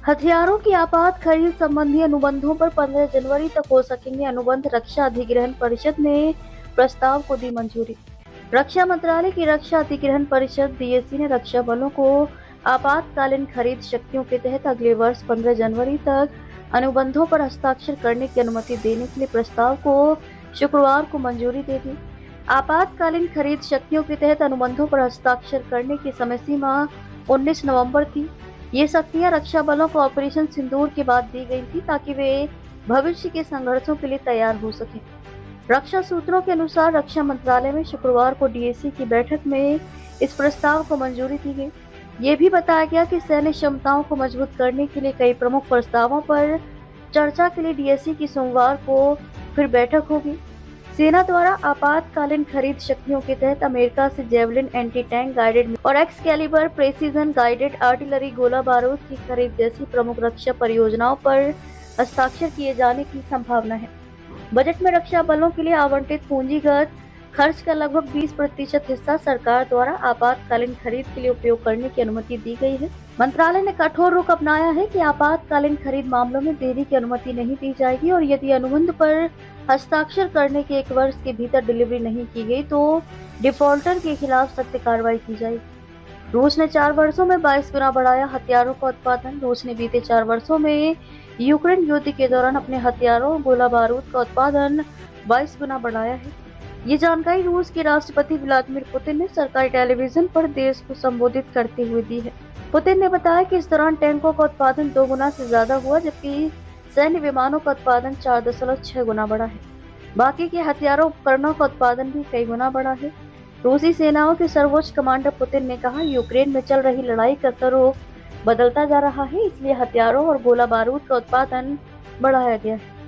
हथियारों की आपात खरीद संबंधी अनुबंधों पर 15 जनवरी तक हो सकेंगे अनुबंध। रक्षा अधिग्रहण परिषद ने प्रस्ताव को दी मंजूरी। रक्षा मंत्रालय की रक्षा अधिग्रहण परिषद डीएसी ने रक्षा बलों को आपातकालीन खरीद शक्तियों के तहत अगले वर्ष 15 जनवरी तक अनुबंधों पर हस्ताक्षर करने की अनुमति देने के लिए प्रस्ताव को शुक्रवार को मंजूरी दे दी। आपातकालीन खरीद शक्तियों के तहत अनुबंधों पर हस्ताक्षर करने की समय सीमा 19 नवंबर थी। ये शक्तियां रक्षा बलों को ऑपरेशन सिंदूर के बाद दी गई थी ताकि वे भविष्य के संघर्षों के लिए तैयार हो सकें। रक्षा सूत्रों के अनुसार रक्षा मंत्रालय में शुक्रवार को डीएसी की बैठक में इस प्रस्ताव को मंजूरी दी गई। ये भी बताया गया कि सैन्य क्षमताओं को मजबूत करने के लिए कई प्रमुख प्रस्तावों पर चर्चा के लिए डीएसी की सोमवार को फिर बैठक होगी। सेना द्वारा आपातकालीन खरीद शक्तियों के तहत अमेरिका से जेवलिन एंटी टैंक गाइडेड और एक्सकैलिबर प्रेसिजन गाइडेड आर्टिलरी गोला बारूद की खरीद जैसी प्रमुख रक्षा परियोजनाओं पर हस्ताक्षर किए जाने की संभावना है। बजट में रक्षा बलों के लिए आवंटित पूंजीगत खर्च का लगभग 20% हिस्सा सरकार द्वारा आपातकालीन खरीद के लिए उपयोग करने की अनुमति दी गई है। मंत्रालय ने कठोर रुख अपनाया है कि आपातकालीन खरीद मामलों में देरी की अनुमति नहीं दी जाएगी और यदि अनुबंध पर हस्ताक्षर करने के 1 वर्ष के भीतर डिलीवरी नहीं की गई तो डिफॉल्टर के खिलाफ सख्त कार्रवाई की जाएगी। रूस ने 4 वर्षों में 22 गुना बढ़ाया हथियारों का उत्पादन। रूस ने बीते 4 वर्षों में यूक्रेन युद्ध के दौरान अपने हथियारों और गोला बारूद का उत्पादन 22 गुना बढ़ाया है। ये जानकारी रूस के राष्ट्रपति व्लादिमीर पुतिन ने सरकारी टेलीविजन पर देश को संबोधित करते हुए दी है। पुतिन ने बताया कि इस दौरान टैंकों का उत्पादन 2 गुना से ज्यादा हुआ, जबकि सैन्य विमानों का उत्पादन 4.6 गुना बढ़ा है। बाकी के हथियारों उपकरणों का उत्पादन भी कई गुना बढ़ा है। रूसी सेनाओं के सर्वोच्च कमांडर पुतिन ने कहा, यूक्रेन में चल रही लड़ाई का स्वरूप बदलता जा रहा है, इसलिए हथियारों और गोला बारूद का उत्पादन बढ़ाया गया है।